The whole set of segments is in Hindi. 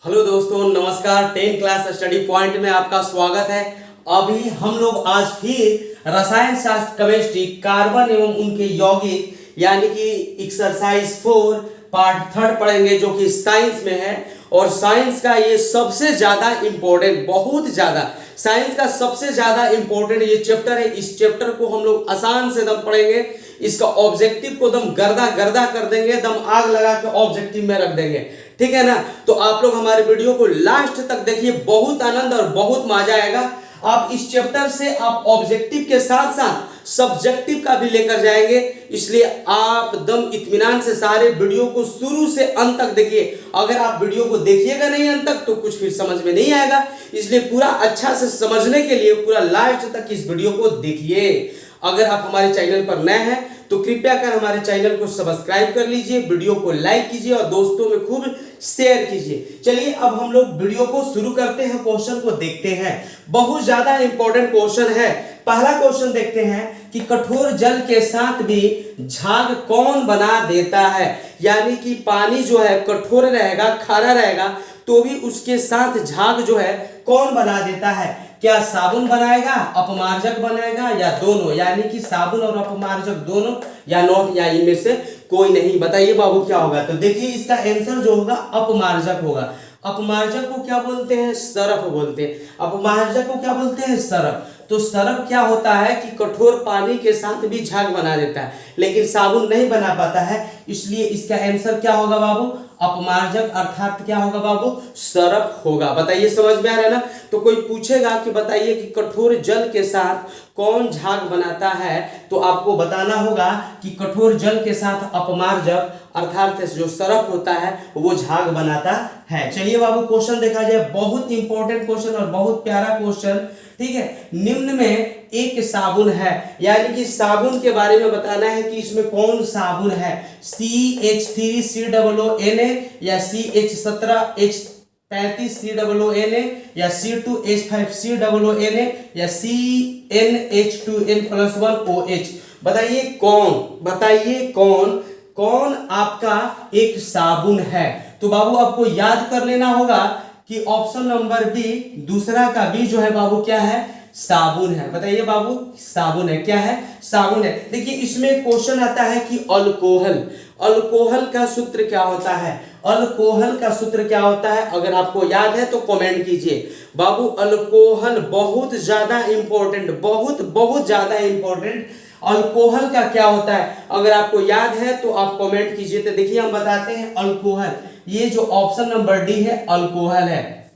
हेलो दोस्तों, नमस्कार। 10 क्लास स्टडी पॉइंट में आपका स्वागत है। अभी हम लोग आज फिर रसायन शास्त्र केमिस्ट्री कार्बन एवं उनके यौगिक यानी कि एक्सरसाइज 4 पार्ट 3 पढ़ेंगे, जो कि साइंस में है। और साइंस का ये सबसे ज्यादा इंपॉर्टेंट, बहुत ज्यादा साइंस का सबसे ज्यादा इंपॉर्टेंट ये चैप्टर है। इस चैप्टर को हम लोग आसान से दम पढ़ेंगे। इसका ऑब्जेक्टिव को दम गर्दा गर्दा कर देंगे, दम आग लगा के ऑब्जेक्टिव में रख देंगे, ठीक है ना। तो आप लोग हमारे वीडियो को लास्ट तक देखिए, बहुत आनंद और बहुत मजा आएगा। आप इस चैप्टर से आप ऑब्जेक्टिव के साथ साथ सब्जेक्टिव का भी लेकर जाएंगे, इसलिए आप दम इत्मीनान से सारे वीडियो को शुरू से अंत तक देखिए। अगर आप वीडियो को देखिएगा नहीं अंत तक तो कुछ फिर समझ में नहीं आएगा, इसलिए पूरा अच्छा से समझने के लिए पूरा लास्ट तक इस वीडियो को देखिए। अगर आप हमारे चैनल पर नए हैं तो कृपया कर हमारे चैनल को सब्सक्राइब कर लीजिए, वीडियो को लाइक कीजिए और दोस्तों में खूब शेयर कीजिए। चलिए अब हम लोग वीडियो को शुरू करते हैं, क्वेश्चन को देखते हैं। बहुत ज्यादा इंपॉर्टेंट क्वेश्चन है। पहला क्वेश्चन देखते हैं कि कठोर जल के साथ भी झाग कौन बना देता है। यानी कि पानी जो है कठोर रहेगा, खारा रहेगा, तो भी उसके साथ झाग जो है कौन बना देता है। क्या साबुन बनाएगा, अपमार्जक बनाएगा, या दोनों, यानी कि साबुन और अपमार्जक दोनों, या नॉट, या इनमें से कोई नहीं। बताइए बाबू क्या होगा। तो देखिए इसका आंसर जो होगा अपमार्जक होगा। अपमार्जक को क्या बोलते हैं? सरफ बोलते हैं। अपमार्जक को क्या बोलते हैं? सरफ। तो सरफ क्या होता है कि कठोर पानी के साथ भी झाग बना देता है, लेकिन साबुन नहीं बना पाता है, इसलिए इसका आंसर क्या होगा बाबू? अपमार्जक, अर्थात क्या होगा बाबू? सरफ होगा। बताइए समझ में आ रहा है ना। तो कोई पूछेगा कि बताइए कि कठोर जल के साथ कौन झाग बनाता है, तो आपको बताना होगा कि कठोर जल के साथ अपमार्जक अर्थात जो सरफ होता है वो झाग बनाता है। चलिए बाबू क्वेश्चन देखा जाए, बहुत इंपॉर्टेंट क्वेश्चन और बहुत प्यारा क्वेश्चन, ठीक है। निम्न में एक साबुन है, यानी कि साबुन के बारे में बताना है कि इसमें कौन साबुन है। CH3COONA या CH17H35COONA या C2H5COONA या CnH2n+1OH। बताइए कौन आपका एक साबुन है। तो बाबू आपको याद कर लेना होगा कि ऑप्शन नंबर बी, दूसरा का बी जो है बाबू क्या है? साबुन है। बताइए बाबू, साबुन है। क्या है? साबुन है। देखिए इसमें क्वेश्चन आता है कि अल्कोहल का सूत्र क्या होता है। अल्कोहल का सूत्र क्या होता है? अगर आपको याद है तो कमेंट कीजिए बाबू। अल्कोहल बहुत ज्यादा इंपॉर्टेंट, बहुत ज्यादा इंपॉर्टेंट। अल्कोहल का क्या होता है अगर आपको याद है तो आप कमेंट कीजिए। तो देखिए हम बताते हैं अल्कोहल, ये जो ऑप्शन नंबर डी है अल्कोहल है,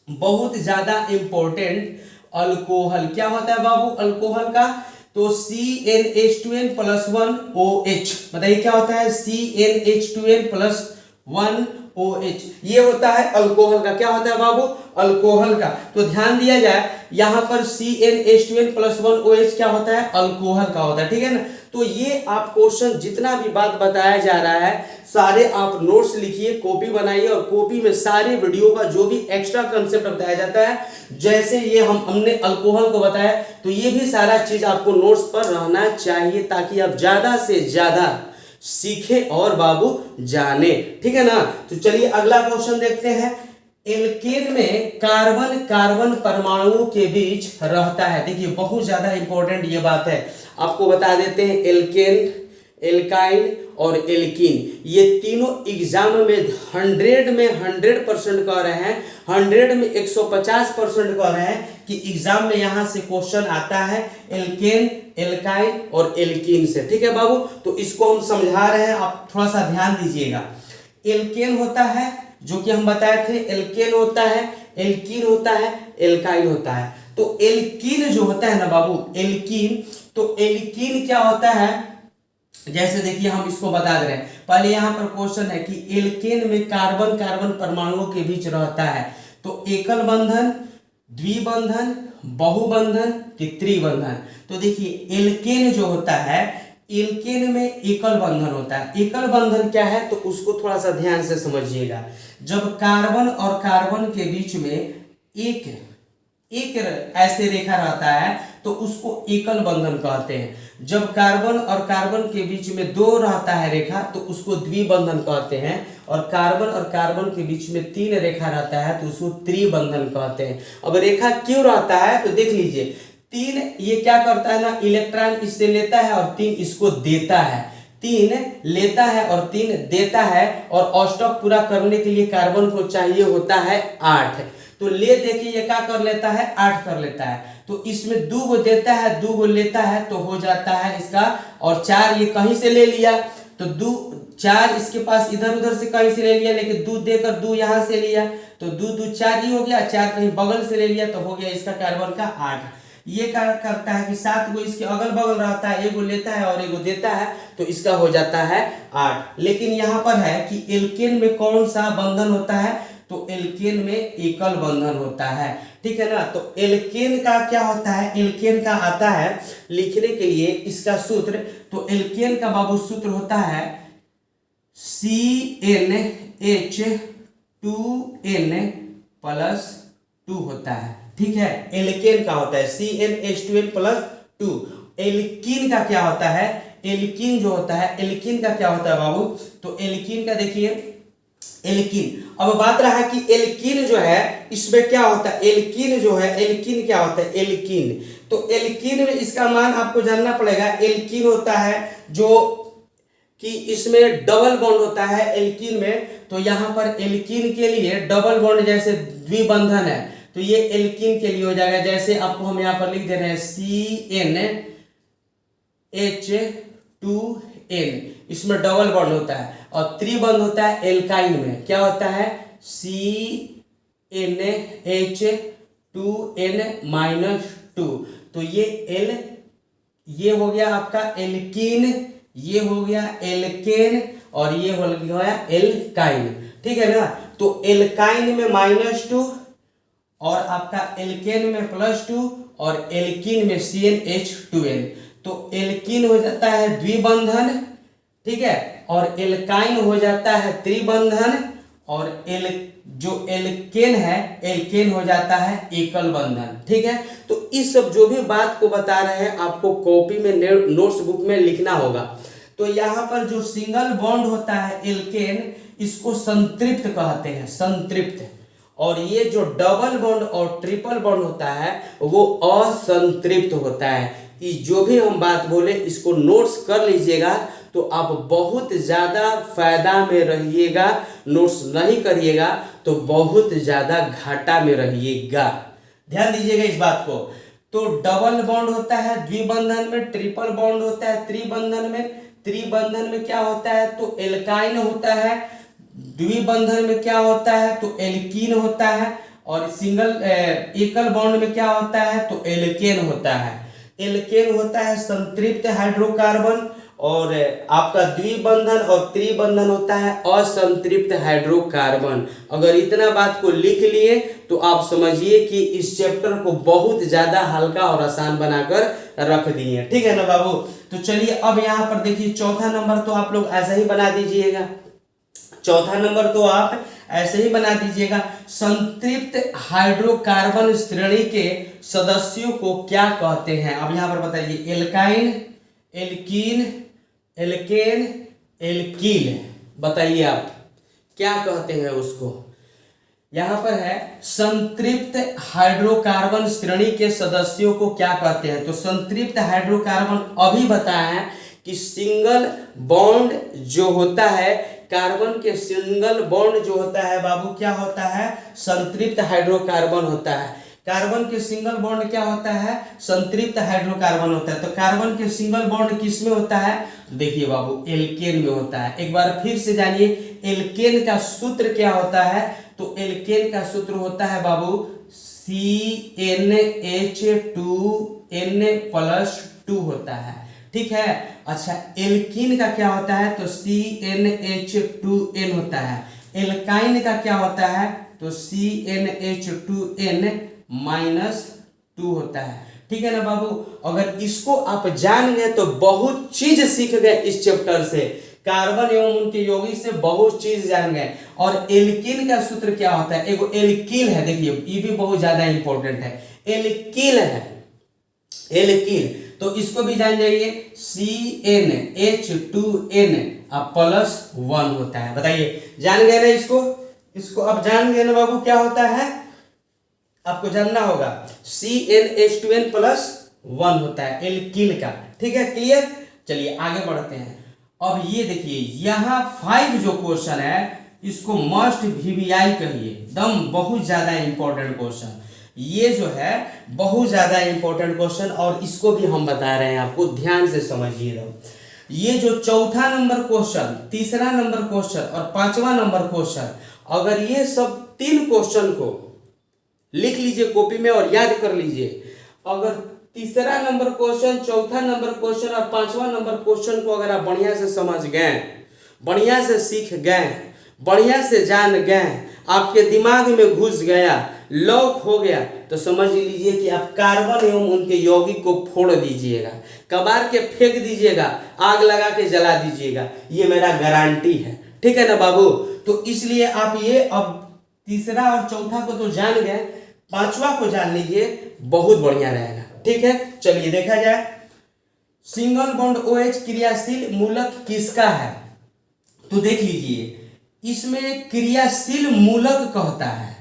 बहुत ज्यादा इंपॉर्टेंट। अल्कोहल क्या होता है बाबू अल्कोहल का? तो CnH2n+1OH। बताइए क्या होता है? CnH2n+1OH, ये होता है अल्कोहल का। क्या होता है बाबू? अल्कोहल का। तो ध्यान दिया जाए यहां पर CnH2n+1OH क्या होता है? अल्कोहल का होता है, ठीक है ना। तो ये आप क्वेश्चन जितना भी बात बताया जा रहा है सारे आप नोट्स लिखिए, कॉपी बनाइए, और कॉपी में सारे वीडियो का जो भी एक्स्ट्रा कंसेप्ट बताया जाता है, जैसे ये हमने अल्कोहल को बताया, तो ये भी सारा चीज आपको नोट्स पर रहना चाहिए, ताकि आप ज्यादा से ज्यादा सीखे और बाबू जाने, ठीक है ना। तो चलिए अगला क्वेश्चन देखते हैं। एल्केन में कार्बन परमाणुओं के बीच रहता है। देखिए बहुत ज्यादा इंपॉर्टेंट ये बात है, आपको बता देते हैं। एल्केन, एल्काइन और एल्कीन, ये तीनों एग्जाम में 100% कह रहे हैं, 100 में 150% कह रहे हैं कि एग्जाम में यहां से क्वेश्चन आता है एल्केन, एल्काइन और एल्कीन से, ठीक है बाबू। तो इसको हम समझा रहे हैं, आप थोड़ा सा ध्यान दीजिएगा। एल्केन होता है जो कि हम बताए थे, एल्केन होता है, एल्कीन होता है, एल्काइन होता है। तो एल्कीन जो होता है ना बाबू, एल्कीन, तो एल्कीन क्या होता है? जैसे देखिए हम इसको बता दे रहे हैं। पहले यहां पर क्वेश्चन है कि एल्केन में कार्बन परमाणुओं के बीच रहता है, तो एकल बंधन, द्विबंधन, बहुबंधन कि त्रिबंधन। तो देखिए एल्केन जो होता है, एल्केन में एकल बंधन होता है। एकल बंधन क्या है तो उसको थोड़ा सा ध्यान से समझिएगा। जब कार्बन और कार्बन के बीच में एक ऐसे रेखा रहता है तो उसको एकल बंधन कहते हैं। जब कार्बन और कार्बन के बीच में दो रहता है रेखा तो उसको द्विबंधन कहते हैं। और कार्बन के बीच में 3 रेखा रहता है तो उसको त्रिबंधन कहते हैं। अब रेखा क्यों रहता है तो देख लीजिए, 3 ये क्या करता है ना, इलेक्ट्रॉन इससे लेता है और 3 इसको देता है, 3 लेता है और 3 देता है, और अष्टक पूरा करने के लिए कार्बन को चाहिए होता है 8। तो ले देखिए ये क्या कर लेता है, 8 कर लेता है। तो इसमें 2 गो देता है 2 गो लेता है तो हो जाता है इसका, और 4 ये कहीं से ले लिया तो 4 इसके पास इधर उधर से कहीं से ले लिया, लेकिन 2 देकर 2 यहाँ से लिया तो 2 4 ही हो गया, 4 कहीं बगल से ले लिया तो हो गया इसका कार्बन का 8। ये क्या करता है कि 7 गो इसके अगल बगल रहता है, एगो लेता है और एगो देता है तो इसका हो जाता है 8। लेकिन यहाँ पर है कि एल्केन में कौन सा बंधन होता है, तो एल्केन में एकल बंधन होता है, ठीक है ना। तो एल्केन का क्या होता है, एल्केन का आता है लिखने के लिए इसका सूत्र, तो एल्केन का बाबू सूत्र होता है CnH2n+2 होता है, ठीक है। एल्केन का होता है CnH2n+2। एल्कीन का क्या होता है, एल्कीन जो होता है, एल्कीन का क्या होता है बाबू, तो एल्कीन का देखिए, एल्कीन, अब बात रहा है कि एल्कीन जो है इसमें क्या होता है, एल्कीन जो है, एल्कीन क्या होता है, एल्कीन, तो एल्कीन में इसका मान आपको जानना पड़ेगा। एल्कीन होता है जो कि इसमें डबल बॉन्ड होता है एल्कीन में, तो यहाँ पर एल्कीन के लिए डबल बॉन्ड जैसे द्विबंधन है तो ये एल्कीन के लिए हो जाएगा। जैसे आपको हम यहाँ पर लिख दे रहे हैं CnH2n, इसमें डबल बॉन्ड होता है, और त्रिबंध होता है एल्काइन में, क्या होता है CnH2n-2, तो ये हो गया आपका एल्कीन, ये हो गया एल्केन, और ये हो गया एल्काइन, ठीक है ना। तो एल्काइन में -2 और आपका एल्केन में +2 और एल्कीन में CnH2n, तो एल्कीन हो जाता है द्विबंधन, ठीक है, और एल्काइन हो जाता है त्रिबंधन, और जो एल्केन है, एल्केन हो जाता है एकल बंधन, ठीक है। तो इस सब जो भी बात को बता रहे हैं आपको कॉपी में नोट्स बुक में लिखना होगा। तो यहाँ पर जो सिंगल बॉन्ड होता है एल्केन, इसको संतृप्त कहते हैं, संतृप्त, और ये जो डबल बॉन्ड और ट्रिपल बॉन्ड होता है वो असंतृप्त होता है। जो भी हम बात बोले इसको नोट्स कर लीजिएगा तो आप बहुत ज़्यादा फायदा में रहिएगा, नोट्स नहीं करिएगा तो बहुत ज़्यादा घाटा में रहिएगा, ध्यान दीजिएगा इस बात को। तो डबल बॉन्ड होता है द्विबंधन में, ट्रिपल बॉन्ड होता है त्रिबंधन में, त्रिबंधन में क्या होता है तो एल्काइन होता है, द्विबंधन में क्या होता है तो एल्कीन होता है, और एकल बॉन्ड में क्या होता है तो एल्केन होता है। एल्केन होता है संतृप्त हाइड्रोकार्बन, और आपका द्विबंधन और त्रिबंधन होता है असंतृप्त हाइड्रोकार्बन। अगर इतना बात को लिख लिए तो आप समझिए कि इस चैप्टर को बहुत ज्यादा हल्का और आसान बनाकर रख दिए, ठीक है ना बाबू। तो चलिए अब यहाँ पर देखिए चौथा नंबर तो आप लोग ऐसा ही बना दीजिएगा, चौथा नंबर तो आप ऐसे ही बना दीजिएगा। संतृप्त हाइड्रोकार्बन श्रेणी के सदस्यों को क्या कहते हैं, अब यहाँ पर बताइए, एल्काइन, एल्कीन, एल्केन, एल्कील, बताइए आप क्या कहते हैं उसको। यहाँ पर है संतृप्त हाइड्रोकार्बन श्रेणी के सदस्यों को क्या कहते हैं, तो संतृप्त हाइड्रोकार्बन अभी बताया है कि सिंगल बॉन्ड जो होता है, कार्बन के सिंगल बॉन्ड जो होता है बाबू क्या होता है, संतृप्त हाइड्रोकार्बन होता है। कार्बन के सिंगल बॉन्ड क्या होता है, संतृप्त हाइड्रोकार्बन होता है। तो कार्बन के सिंगल बॉन्ड किस में होता है, तो देखिए बाबू एल्केन में होता है। एक बार फिर से जानिए एल्केन का सूत्र क्या होता है, तो एल्केन का सूत्र होता है बाबू CnH2n+2 होता है, ठीक है। अच्छा, एल्कीन का क्या होता है, तो CnH2n होता है। एल्काइन का क्या होता है, तो CnH2n-2 होता है, ठीक है ना बाबू। अगर इसको आप जान गए तो बहुत चीज सीख गए इस चैप्टर से, कार्बन एवं उनके यौगिक से बहुत चीज जान गए। और एल्कीन का सूत्र क्या होता है, एगो एल्कील है, देखिए ये भी बहुत ज्यादा इंपॉर्टेंट है, एल्कील है, एल्कील, तो इसको भी जान जाइए CnH2n +1 होता है। बताइए, जान गए ना इसको अब जान गए ना बाबू, क्या होता है आपको जानना होगा। CnH2n+1 होता है एल्किल का। ठीक है, क्लियर। चलिए आगे बढ़ते हैं। अब ये देखिए, यहाँ 5 जो क्वेश्चन है इसको मस्ट VVI कहिए, एकदम बहुत ज्यादा इंपॉर्टेंट क्वेश्चन। ये जो है बहुत ज्यादा इंपॉर्टेंट क्वेश्चन, और इसको भी हम बता रहे हैं आपको, ध्यान से समझिएगा। ये जो चौथा नंबर क्वेश्चन, तीसरा नंबर क्वेश्चन और पांचवा नंबर क्वेश्चन, अगर ये सब 3 क्वेश्चन को लिख लीजिए कॉपी में और याद कर लीजिए। अगर तीसरा नंबर क्वेश्चन, चौथा नंबर क्वेश्चन और पांचवा नंबर क्वेश्चन को अगर आप बढ़िया से समझ गए, बढ़िया से सीख गए, बढ़िया से जान गए, आपके दिमाग में घुस गया, लॉक हो गया, तो समझ लीजिए कि आप कार्बन एवं उनके यौगिक को फोड़ दीजिएगा, कबाड़ के फेंक दीजिएगा, आग लगा के जला दीजिएगा। ये मेरा गारंटी है। ठीक है ना बाबू। तो इसलिए आप ये अब तीसरा और चौथा को तो जान गए, पांचवा को जान लीजिए, बहुत बढ़िया रहेगा। ठीक है, चलिए देखा जाए। सिंगल बॉन्ड OH क्रियाशील मूलक किसका है? तो देख लीजिए, इसमें क्रियाशील मूलक कहता है,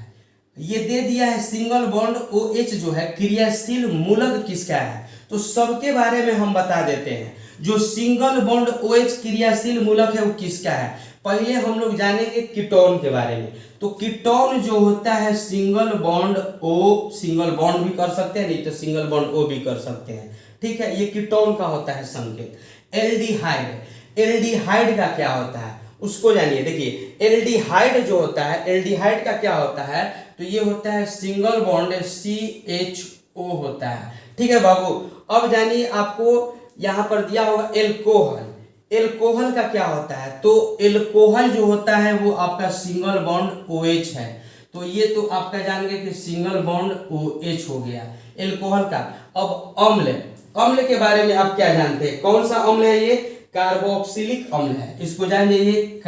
ये दे दिया है सिंगल बॉन्ड OH जो है क्रियाशील मूलक किसका है। तो सबके बारे में हम बता देते हैं। जो सिंगल बॉन्ड OH क्रियाशील मूलक है वो किसका है। पहले हम लोग जानेंगे कीटोन के बारे में। तो कीटोन जो होता है single bond O, single bond भी कर सकते हैं, नहीं तो सिंगल बॉन्ड O भी कर सकते हैं। ठीक है, ये कीटोन का होता है संकेत। एल्डिहाइड, एल्डिहाइड का क्या होता है उसको जानिए। देखिए, एल्डिहाइड जो होता है, एल्डिहाइड का क्या होता है, तो ये होता है सिंगल बॉन्ड CHO होता है। ठीक है बाबू। अब जानिए, आपको यहाँ पर दिया होगा एल्कोहल। एल्कोहल का क्या होता है, तो एल्कोहल जो होता है वो आपका सिंगल बॉन्ड OH है। तो ये तो आपका जान गए कि सिंगल बॉन्ड OH हो गया एल्कोहल का। अब अम्ल, अम्ल के बारे में आप क्या जानते हैं, कौन सा अम्ल है ये? कार्बोक्सिलिक अम्ल है। इसको जान जाइए,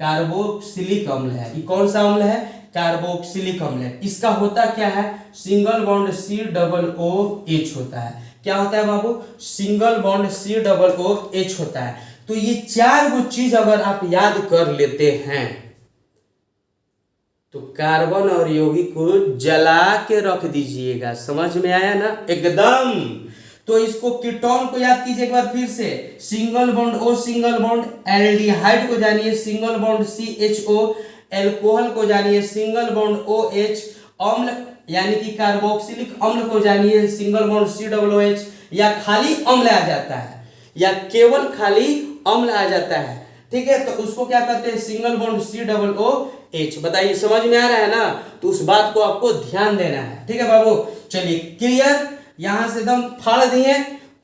कार्बोक्सिलिक अम्ल है। ये कौन सा अम्ल है? कार्बोक्सिलिक अम्ल है। इसका होता क्या है? सिंगल बॉन्ड COOH होता है। क्या होता है बाबू? सिंगल बॉन्ड COOH होता है। तो ये 4 चीज अगर आप याद कर लेते हैं तो कार्बन और यौगिक को जला के रख दीजिएगा। समझ में आया ना एकदम। तो इसको कीटोन को याद कीजिए एक बार फिर से। Single bond O, single bond aldehyde को जानिए सिंगल बॉन्ड CHO, एल्कोहल को जानिए सिंगल बॉन्ड OH, अम्ल यानी कि कार्बोक्सिलिक अम्ल को जानिए सिंगल बॉन्ड COOH, या खाली अम्ल आ जाता है या केवल खाली अम्ल आ जाता है। ठीक है, तो उसको क्या कहते हैं? Single bond COOH। बताइए, समझ में आ रहा है ना? तो उस बात को आपको ध्यान देना है। ठीक है बाबू, चलिए क्लियर। यहां से एकदम फाड़ दिए,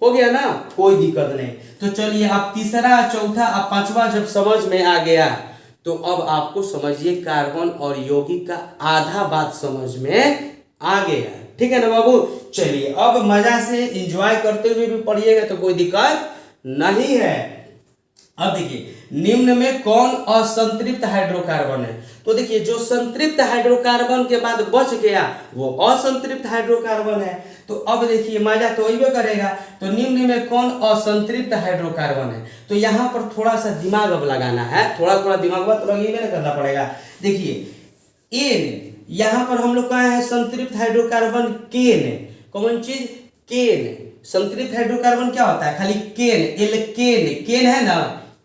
हो गया ना, कोई दिक्कत नहीं। तो चलिए, आप तीसरा, चौथा, आप पांचवा जब समझ में आ गया तो अब आपको समझिए कार्बन और यौगिक का आधा बात समझ में आ गया। ठीक है ना बाबू। चलिए, अब मजा से एंजॉय करते हुए भी पढ़िएगा तो कोई दिक्कत नहीं है। अब देखिए, निम्न में कौन असंतृप्त हाइड्रोकार्बन है? तो देखिए, जो संतृप्त हाइड्रोकार्बन के बाद बच गया वो असंतृप्त हाइड्रोकार्बन है। तो अब देखिए, मजा तो वही करेगा। तो निम्न में कौन असंतृप्त हाइड्रोकार्बन है? तो यहाँ पर थोड़ा सा दिमाग अब लगाना है, थोड़ा थोड़ा दिमाग तो लगे करना पड़ेगा। देखिए, एन, यहाँ पर हम लोग कहा है संतृप्त हाइड्रोकार्बन केन। कौन चीज? केन। संतृप्त हाइड्रोकार्बन क्या होता है? खाली केन, एल्केन। केन है ना,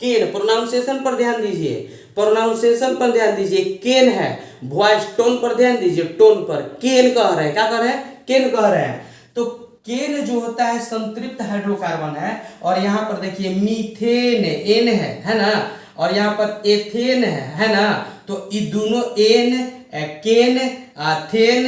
केन। प्रोनाउंसिएशन पर ध्यान दीजिए, प्रोनाउंसिएशन पर ध्यान दीजिए। केन है, वॉइस टोन पर ध्यान दीजिए, टोन पर। केन कह रहे हैं, क्या कह रहे हैं? केन कह रहे हैं। तो केन जो होता है संतृप्त हाइड्रोकार्बन है। और यहाँ पर देखिए मीथेन, एन है ना, और यहाँ पर एथेन है ना। तो ये दोनों एन, केन, थेन,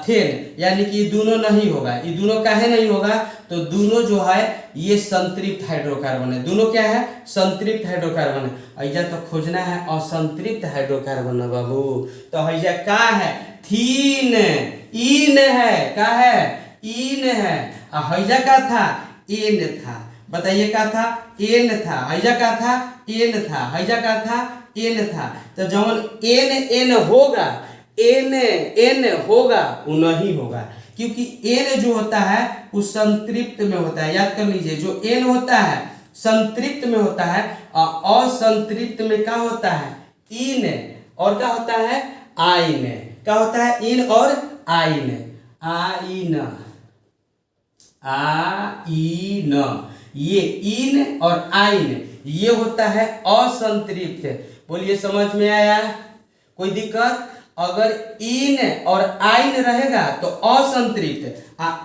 थेन, यानी कि ये दोनों नहीं होगा। ये दोनों काहे नहीं होगा? तो दोनों जो है ये संतृप्त हाइड्रोकार्बन है। दोनों क्या है? संतृप्त हाइड्रोकार्बन है। ऐजा तो खोजना है असंतृप्त हाइड्रोकार्बन है बाबू। तो ऐजा का है? थीन, इन है, का है? इन है। हैजा का था? एन था। बताइए का था? एन था। हैजा का था? एन था। हैजा का था? एन था। तो जब एन एन होगा, एन एन होगा, वो नहीं होगा। क्योंकि एन जो होता है वो संतृप्त में होता है। याद कर लीजिए, जो एन होता है संतृप्त में होता है और असंतृप्त में क्या होता है, इन, और क्या होता है, आइन। क्या होता है, इन और आइन। आइन, आइन, ये इन और आइन ये होता है असंतृप्त। बोलिए समझ में आया, कोई दिक्कत? अगर इन और आइन रहेगा तो असंतृप्त,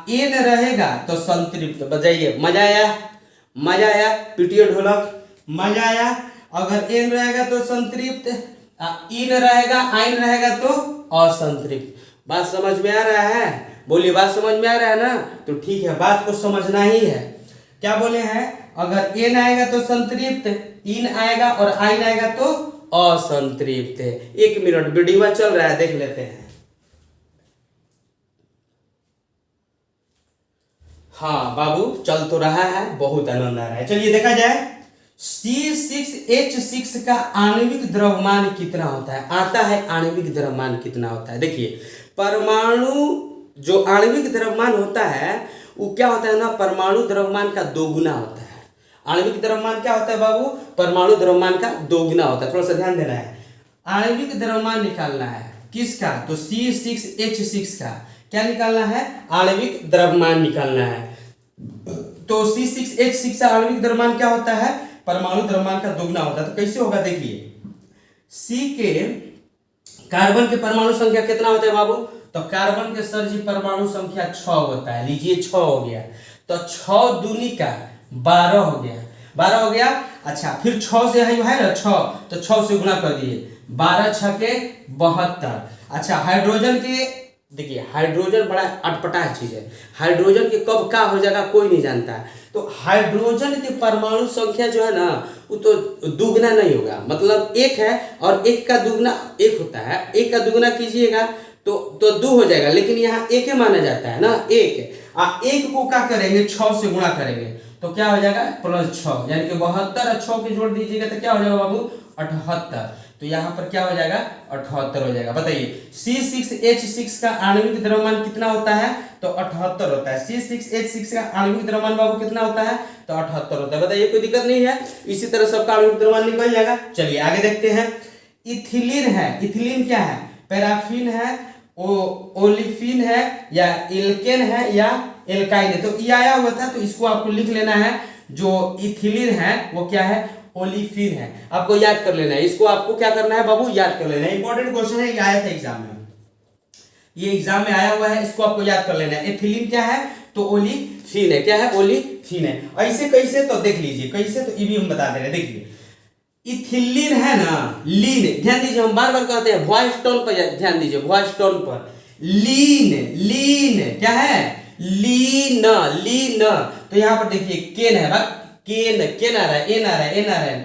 इन रहेगा तो संतृप्त। बताइए, मजा आया? मजा आया? पीटिए ढोलक, मजा आया? अगर एन रहेगा तो संतृप्त, इन रहेगा, आइन रहेगा तो असंतृप्त। बात समझ में आ रहा है? बोलिए, बात समझ में आ रहा है ना? तो ठीक है, बात को समझना ही है। क्या बोले हैं? अगर एन आएगा तो संतृप्त, इन आएगा और आइन आएगा तो असंतृप्त। 1 मिनट वीडियो चल रहा है, देख लेते हैं। हाँ बाबू, चल तो रहा है, बहुत आनंद आ रहा है। चलिए देखा जाए, C6H6 का आणविक द्रव्यमान कितना होता है? आता है आणविक द्रव्यमान कितना होता है। देखिए, परमाणु जो आणविक द्रव्यमान होता है वो क्या होता है ना, परमाणु द्रव्यमान का दोगुना होता है। आणविक द्रव्यमान क्या होता है बाबू? परमाणु द्रव्यमान का दोगुना होता है। थोड़ा सा ध्यान देना है। आणविक द्रव्यमान निकालना है किसका? तो C6H6 का। क्या निकालना है? आणविक द्रव्यमान निकालना है। तो C6H6 का आणविक द्रव्यमान क्या होता है? परमाणु द्रव्यमान का दोगुना होता है। तो कैसे होगा देखिए, C के कार्बन के परमाणु संख्या कितना होता है बाबू? तो कार्बन के सर जी परमाणु संख्या 6 होता है। लीजिए 6 हो गया, तो 6 दूनी का 12 हो गया। 12 हो गया। अच्छा, फिर 6 से है ना 6, तो 6 से गुणा कर दिए, 12 6 के 72। अच्छा, हाइड्रोजन के देखिए, हाइड्रोजन बड़ा अटपटा चीज है। हाइड्रोजन के कब क्या हो जाएगा कोई नहीं जानता। तो हाइड्रोजन के परमाणु संख्या जो है ना वो तो दुगना नहीं होगा, मतलब 1 है और 1 का दुगना 1 होता है। 1 का दुगना कीजिएगा तो 2 हो जाएगा, लेकिन यहाँ 1 माना जाता है ना, 1। 1 को क्या करेंगे, 6 से गुणा करेंगे तो क्या हो जाएगा, +6, यानी कि 72 और 6 के जोड़ दीजिएगा तो क्या हो जाएगा बाबू, 78। तो यहाँ पर क्या हो जाएगा, 78 हो जाएगा। बताइए, C6H6 का आणविक द्रव्यमान कितना होता है? तो 78 होता है। C6H6 का आणविक द्रव्यमान बाबू कितना होता है? तो 78 होता है। बताइए, कोई दिक्कत नहीं है? इसी तरह सबका आणविक द्रव्यमान निकल जाएगा। चलिए आगे देखते हैं। इथिलीन है, इथिलीन क्या है? पैराफिन है, ओलिफिन है, या एल्केन है, या एल्काइन है। तो ये आया हुआ था, तो इसको आपको लिख लेना है। जो इथिलीन है वो क्या है, ओलिफिन है। आपको याद कर लेना है, इसको आपको क्या करना है बाबू, याद कर लेना है। इंपॉर्टेंट क्वेश्चन है, ये आया था एग्जाम में, ये एग्जाम में आया हुआ है, इसको आपको याद कर लेना है। एथिलीन क्या है? तो ओलिफिन है। क्या है? ओलिफिन है। ऐसे कैसे? तो देख लीजिए कैसे, तो ये भी हम बता दे रहे हैं। देखिए, इथिलीन है ना, लीन, ध्यान दीजिए, हम बार बार कहते हैं वॉइस टोन पर ध्यान दीजिए, वॉइस टोन पर। लीन, लीन क्या है? लीन, लीन। तो यहाँ पर देखिए केन है, केन, केन आ रहा है, एन आ रहा है, एन आ रहा है,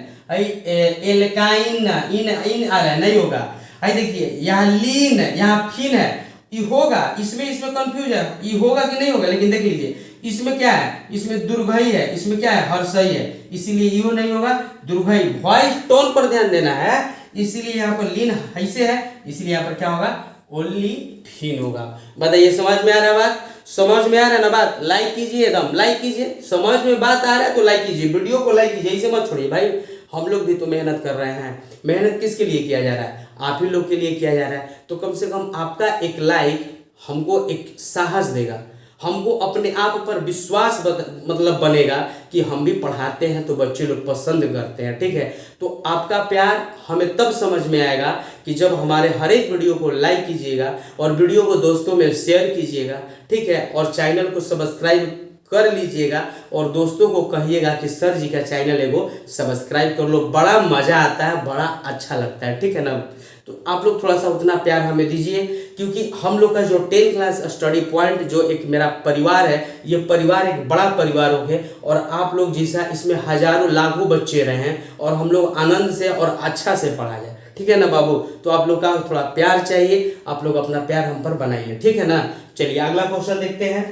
एल्काइन, इन आ रहा है, नहीं होगा। आई देखिए, यहाँ लीन, यहाँ फिन है, ये होगा, इसमें कंफ्यूज है, ये होगा कि नहीं होगा, लेकिन देख लीजिए इसमें क्या है, इसमें दुर्घई है, इसमें क्या है, हर्षई है, इसीलिए यू नहीं होगा, दुर्घई। वॉइस टोन पर ध्यान देना है, इसीलिए यहाँ पर लीन ऐसे है, इसीलिए यहाँ पर क्या होगा, ओलिफिन होगा। बताइए, समझ में आ रहा है बात? समझ में आ रहा है ना बात? लाइक कीजिए, एकदम लाइक कीजिए। समझ में बात आ रहा है तो लाइक कीजिए, वीडियो को लाइक कीजिए, इसे मत छोड़िए भाई। हम लोग भी तो मेहनत कर रहे हैं। मेहनत किसके लिए किया जा रहा है? आप ही लोग के लिए किया जा रहा है। तो कम से कम आपका एक लाइक हमको एक साहस देगा, हमको अपने आप पर विश्वास मतलब बनेगा कि हम भी पढ़ाते हैं तो बच्चे लोग पसंद करते हैं। ठीक है, तो आपका प्यार हमें तब समझ में आएगा कि जब हमारे हर एक वीडियो को लाइक कीजिएगा और वीडियो को दोस्तों में शेयर कीजिएगा। ठीक है, और चैनल को सब्सक्राइब कर लीजिएगा और दोस्तों को कहिएगा कि सर जी का चैनल है वो सब्सक्राइब कर लो। बड़ा मजा आता है, बड़ा अच्छा लगता है। ठीक है ना? तो आप लोग थोड़ा सा उतना प्यार हमें दीजिए, क्योंकि हम लोग का जो 10 क्लास स्टडी पॉइंट जो एक मेरा परिवार है, ये परिवार एक बड़ा परिवार हो गया और आप लोग जैसा इसमें हजारों लाखों बच्चे रहे हैं और हम लोग आनंद से और अच्छा से पढ़ा जाए। ठीक है ना बाबू? तो आप लोग का थोड़ा प्यार चाहिए, आप लोग अपना प्यार हम पर बनाइए। ठीक है ना? चलिए अगला क्वेश्चन देखते हैं।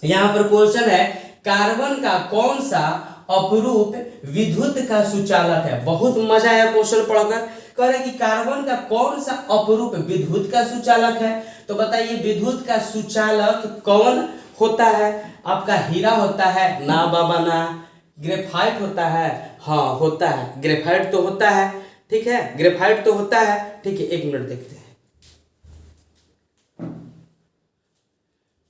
यहाँ पर क्वेश्चन है, कार्बन का कौन सा अपरूप विद्युत का सुचालक है। बहुत मजा आया क्वेश्चन पढ़कर। कह रहे कि कार्बन का कौन सा अपरूप विद्युत का सुचालक है। तो बताइए विद्युत का सुचालक कौन होता है। आपका हीरा होता है ना बाबा ना। ग्रेफाइट होता है, हाँ होता है, ग्रेफाइट तो होता है, ठीक है, ग्रेफाइट तो होता है, ठीक है। 1 मिनट देखते हैं,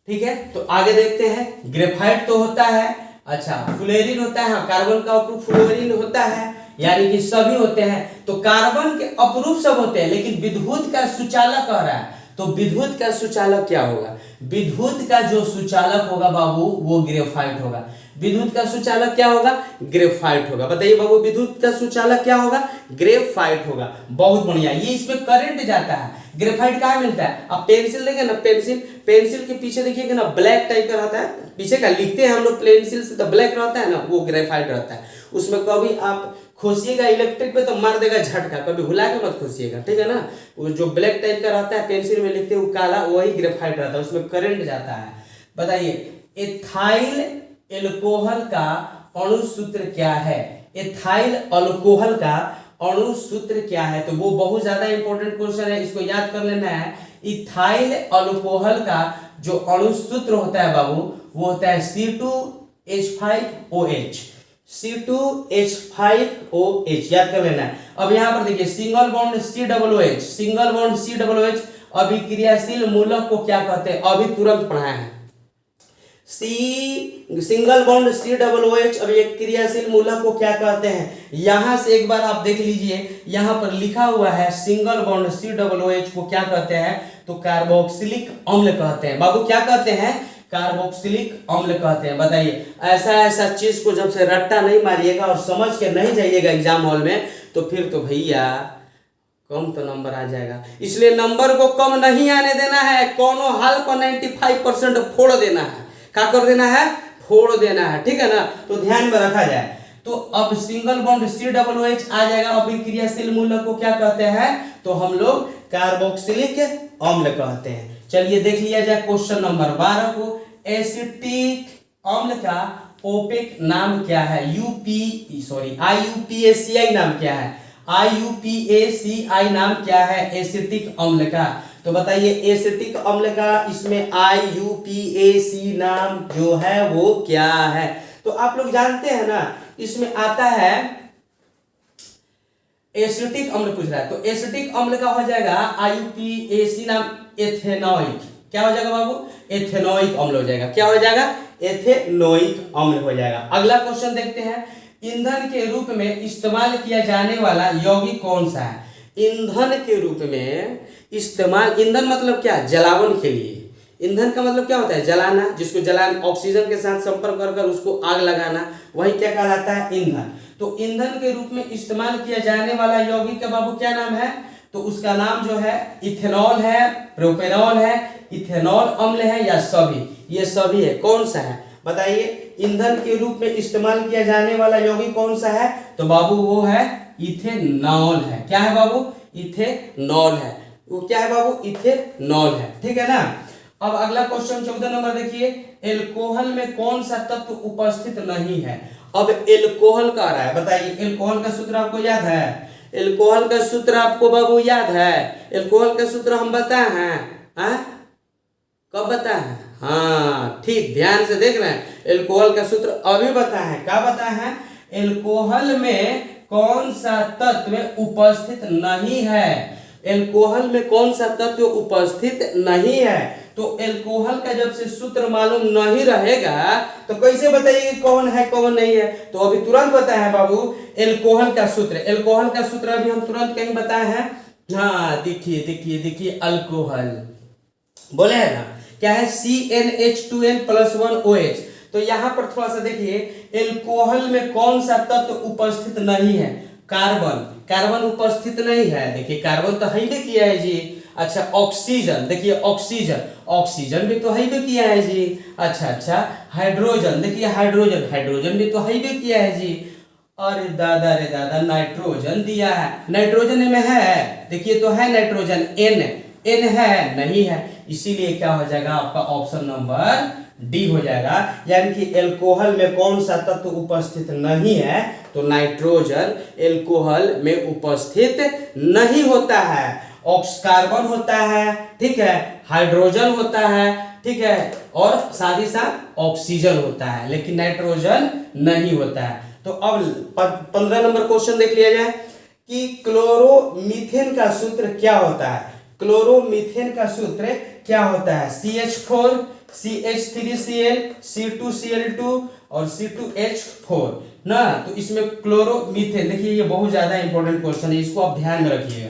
ठीक है। तो आगे देखते हैं, ग्रेफाइट तो होता है, अच्छा फ्लोरीन होता है, कार्बन का अपरूप फ्लोरीन होता है, यानी कि सभी होते हैं। तो कार्बन के अपरूप सब होते हैं, लेकिन विद्युत का सुचालक कह रहा है। तो विद्युत का सुचालक क्या होगा। विद्युत का जो सुचालक होगा बाबू वो ग्रेफाइट होगा। विद्युत का सुचालक क्या होगा, ग्रेफाइट होगा। बताइए बाबू विद्युत का सुचालक क्या होगा, ग्रेफाइट होगा। बहुत बढ़िया, ये इसमें करंट जाता है। ग्रेफाइट कहाँ मिलता है, आप पेंसिल देखें ना, पेंसिल के पीछे देखिएगा ना ब्लैक टाइप का रहता है, पीछे का लिखते हैं हम लोग पेंसिल से तो ब्लैक रहता है ना, वो ग्रेफाइट रहता है। उसमें कभी आप खोसिएगा इलेक्ट्रिक पे तो मार देगा झटका, कभी भुला के मत खोसिएगा, ठीक है ना। वो जो ब्लैक टाइप का रहता है पेंसिल में लिखते हैं वो काला, वही ग्रेफाइट रहता है, उसमें करंट जाता है। बताइए एथाइल एल्कोहल का अणु सूत्र क्या है। एथाइल अल्कोहल का अणु सूत्र क्या है। तो वो बहुत ज्यादा इंपॉर्टेंट क्वेश्चन है, इसको याद कर लेना है। इथाइल अल्कोहल का जो अणु सूत्र होता है बाबू वो होता है C2H5OH। C2H5OH याद कर लेना है। अब यहाँ पर देखिए single bond COOH, single bond COOH अभिक्रियाशील मूलक को क्या कहते हैं, अभी तुरंत पढ़ाए हैं। सिंगल बॉन्ड COOH अभिक्रियाशील मूलक को क्या कहते हैं। यहां से एक बार आप देख लीजिए, यहां पर लिखा हुआ है सिंगल बॉन्ड COOH को क्या कहते हैं, तो कार्बोक्सिलिक अम्ल कहते हैं। बाबू क्या कहते हैं, कार्बोक्सिलिक अम्ल कहते हैं। बताइए ऐसा ऐसा चीज को जब से रट्टा नहीं मारिएगा और समझ के नहीं जाइएगा एग्जाम हॉल में, तो फिर तो भैया कम तो नंबर आ जाएगा। इसलिए नंबर को कम नहीं आने देना है, कोनो हाल पर 95% फोड़ देना है। क्या कर देना है, फोड़ देना है, ठीक है ना। तो ध्यान में रखा जाए। तो अब सिंगल बॉन्ड COOH आ जाएगा, अभिक्रियाशील मूलक को क्या कहते हैं, तो हम लोग कार्बोक्सिलिक अम्ल कहते हैं। चलिए देख लिया जाए क्वेश्चन नंबर 12 को। एसिटिक अम्ल का ओपेक नाम क्या है। IUPACI नाम क्या है, IUPACI नाम क्या है एसिटिक अम्ल का। तो बताइए एसिटिक अम्ल का इसमें IUPAC नाम जो है वो क्या है। तो आप लोग जानते हैं ना, इसमें आता है एसिटिक अम्ल पूछ रहा है, तो एसिटिक अम्ल का हो जाएगा IUPAC नाम एथेनोइक। क्या हो जाएगा बाबू, एथेनोइक अम्ल हो जाएगा। क्या हो जाएगा, एथेनोइक अम्ल हो जाएगा। अगला क्वेश्चन देखते हैं, ईंधन के रूप में इस्तेमाल किया जाने वाला यौगिक कौन सा है। ईंधन के रूप में इस्तेमाल, ईंधन मतलब क्या, जलावन के लिए। ईंधन का मतलब क्या होता है, जलाना, जिसको जलाना, ऑक्सीजन के साथ संपर्क कर कर उसको आग लगाना, वही क्या कहलाता है, ईंधन। तो ईंधन के रूप में इस्तेमाल किया जाने वाला यौगिक का बाबू क्या नाम है, तो उसका नाम जो है इथेनॉल है, प्रोपेनॉल है, इथेनॉल अम्ल है, या सभी, ये सभी है। कौन सा है बताइए, ईंधन के रूप में इस्तेमाल किया जाने वाला यौगिक कौन सा है, तो बाबू वो है इथेनॉल है। क्या है बाबू, इथेनॉल है। वो क्या है बाबू, इथेनॉल है, ठीक है ना। अब अगला क्वेश्चन 14 नंबर देखिए, एल्कोहल में कौन सा तत्व उपस्थित नहीं है। अब एल्कोहल का आ रहा है, बताइए एल्कोहल का सूत्र आपको याद है। एल्कोहल का सूत्र आपको बाबू याद है। एल्कोहल का सूत्र हम बताए हैं, कब बताए हैं, हाँ ठीक, ध्यान से देख रहे हैं। एल्कोहल का सूत्र अभी बताए हैं, क्या बताए हैं, एल्कोहल में कौन सा तत्व उपस्थित नहीं है। एल्कोहल में कौन सा तत्व उपस्थित नहीं है। तो एल्कोहल का जब से सूत्र मालूम नहीं रहेगा तो कैसे बताइए कौन है कौन नहीं है। तो अभी तुरंत बताए हैं बाबू एल्कोहल का सूत्र। एल्कोहल का सूत्र अभी हम तुरंत कहीं बताए हैं, हाँ देखिए देखिए देखिए, अल्कोहल बोले है ना, क्या है, CnH2n+1OH। तो यहाँ पर थोड़ा सा देखिए, एल्कोहल में कौन सा तत्व उपस्थित नहीं है, कार्बन। कार्बन उपस्थित नहीं है, देखिए कार्बन तो है किया है जी। अच्छा ऑक्सीजन, देखिए ऑक्सीजन, ऑक्सीजन भी तो है किया है जी। अच्छा हाइड्रोजन, देखिए हाइड्रोजन, हाइड्रोजन भी तो है किया है जी। अरे दादा रे दादा, नाइट्रोजन दिया है, नाइट्रोजन में है, देखिए तो है नाइट्रोजन, N है नहीं है, इसीलिए क्या हो जाएगा आपका ऑप्शन नंबर डी हो जाएगा। यानी कि एल्कोहल में कौन सा तत्व उपस्थित नहीं है, तो नाइट्रोजन एल्कोहल में उपस्थित नहीं होता है। कार्बन होता है, ठीक है, हाइड्रोजन होता है, ठीक है, और साथ ही साथ ऑक्सीजन होता है, लेकिन नाइट्रोजन नहीं होता है। तो अब 15 नंबर क्वेश्चन देख लिया जाए कि क्लोरोमीथेन का सूत्र क्या होता है। क्लोरोमीथेन का सूत्र क्या होता है, CH4 CH3Cl C2Cl2 और C2H4 ना। तो इसमें क्लोरोमीथेन, देखिए ये बहुत ज्यादा इंपॉर्टेंट क्वेश्चन है, इसको आप ध्यान में रखिएगा।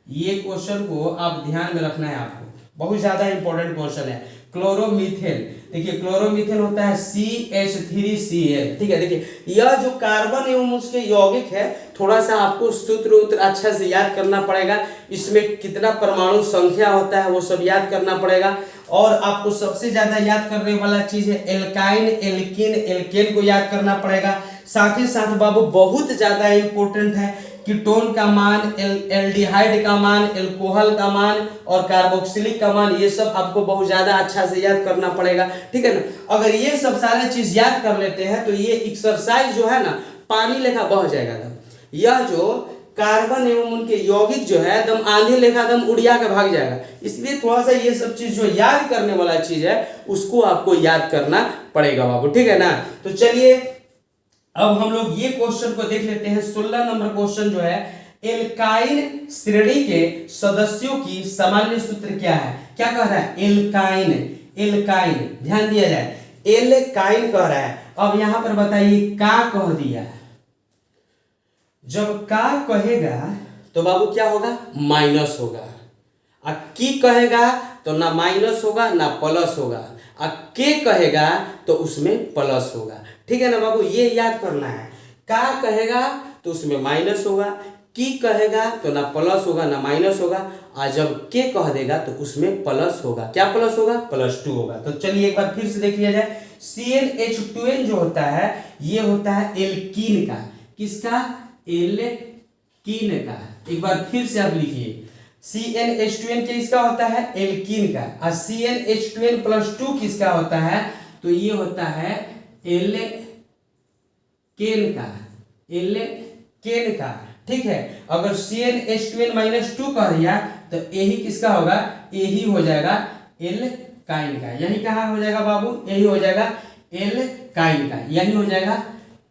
ये क्वेश्चन को आप ध्यान में रखना है आपको, बहुत ज्यादा इंपॉर्टेंट क्वेश्चन है। क्लोरोमीथेन, देखिए क्लोरोमीथेन होता है CH3Cl, ठीक है। देखिए यह जो कार्बन एवं उसके यौगिक है, थोड़ा सा आपको सूत्र अच्छा से याद करना पड़ेगा। इसमें कितना परमाणु संख्या होता है वो सब याद करना पड़ेगा। और आपको सबसे ज्यादा याद करने वाला चीज है एल्काइन, एल्कीन, एल्केन को याद करना पड़ेगा। साथ ही साथ बाबू बहुत ज्यादा इंपॉर्टेंट है कीटोन का मान, एल्डिहाइड का मान, एल्कोहल का मान और कार्बोक्सिलिक का मान, ये सब आपको बहुत ज्यादा अच्छा से याद करना पड़ेगा, ठीक है ना। अगर ये सब सारे चीज याद कर लेते हैं तो ये एक्सरसाइज जो है ना पानी लेखा बह जाएगा। यह जो कार्बन एवं उनके यौगिक जो है एकदम आंधी लेखा एकदम उड़िया के भाग जाएगा। इसलिए थोड़ा सा ये सब चीज जो याद करने वाला चीज है उसको आपको याद करना पड़ेगा बाबू, ठीक है ना। तो चलिए अब हम लोग ये क्वेश्चन को देख लेते हैं। 16 नंबर क्वेश्चन जो है, एल्काइन श्रेणी के सदस्यों की सामान्य सूत्र क्या है। क्या कह रहा है, एल्काइन, एल्काइन, ध्यान दिया जाए, एल्काइन कह रहा है। अब यहां पर बताइए का कह दिया, जब का कहेगा तो बाबू क्या होगा, माइनस होगा। और की कहेगा तो ना माइनस होगा ना प्लस होगा, और के कहेगा तो उसमें प्लस होगा, ठीक है ना बाबू। ये याद करना है, का कहेगा तो उसमें माइनस होगा, की कहेगा तो ना प्लस होगा ना माइनस होगा, और जब के कह देगा तो उसमें प्लस होगा। क्या प्लस होगा, +2 होगा। तो चलिए एक बार फिर से देख लिया जाए। CnH2n जो होता है ये होता है एल्कीन का, किसका, एल्कीन का। एक बार फिर से आप लिखिए, CnH2n किसका होता है, एल्कीन का, और CnH2n+2 किसका होता है, तो ये होता है एल्केन का, एल्केन का, ठीक है। अगर CnH2n-2 कह दिया तो यही किसका होगा, यही हो जाएगा एल्काइन का। यही कहाँ हो जाएगा बाबू, यही हो जाएगा एल्काइन का, यही हो जाएगा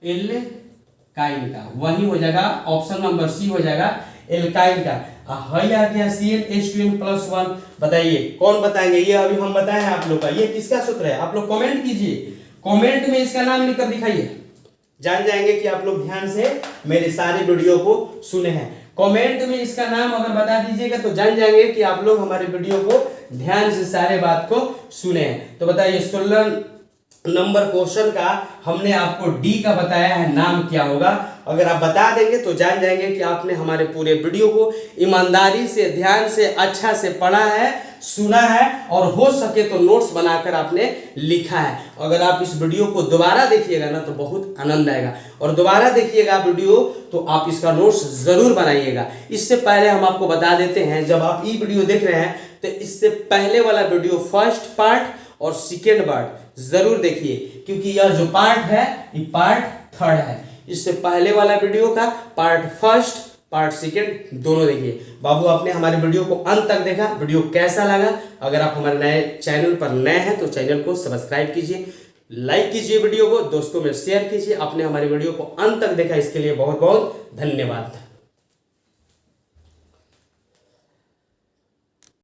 एल्काइन का, वही हो जाएगा ऑप्शन नंबर सी हो जाएगा एल्काइन का। है आ गया CnH2n+1, बताइए कौन बताएंगे, ये अभी हम बताए हैं आप लोग का, ये किसका सूत्र है। आप लोग कमेंट कीजिए, कमेंट में इसका नाम लिखकर दिखाइए, जान जाएंगे कि आप लोग ध्यान से मेरे सारे वीडियो को सुने हैं। कमेंट में इसका नाम अगर बता दीजिएगा तो जान जाएंगे कि आप लोग हमारे वीडियो को ध्यान से सारे बात को सुने हैं। तो बताइए 16 नंबर क्वेश्चन का हमने आपको डी का बताया है, नाम क्या होगा। अगर आप बता देंगे तो जान जाएंगे कि आपने हमारे पूरे वीडियो को ईमानदारी से, ध्यान से, अच्छा से पढ़ा है, सुना है, और हो सके तो नोट्स बनाकर आपने लिखा है। अगर आप इस वीडियो को दोबारा देखिएगा ना तो बहुत आनंद आएगा, और दोबारा देखिएगा वीडियो तो आप इसका नोट्स जरूर बनाइएगा। इससे पहले हम आपको बता देते हैं, जब आप ये वीडियो देख रहे हैं तो इससे पहले वाला वीडियो फर्स्ट पार्ट और सेकेंड पार्ट जरूर देखिए, क्योंकि यह जो पार्ट है ये पार्ट 3 है। इससे पहले वाला वीडियो का पार्ट फर्स्ट, पार्ट सेकेंड दोनों देखिए। बाबू आपने हमारे वीडियो को अंत तक देखा, वीडियो कैसा लगा। अगर आप हमारे नए चैनल पर नए हैं तो चैनल को सब्सक्राइब कीजिए, लाइक कीजिए, वीडियो को दोस्तों में शेयर कीजिए। आपने हमारे वीडियो को अंत तक देखा इसके लिए बहुत बहुत धन्यवाद।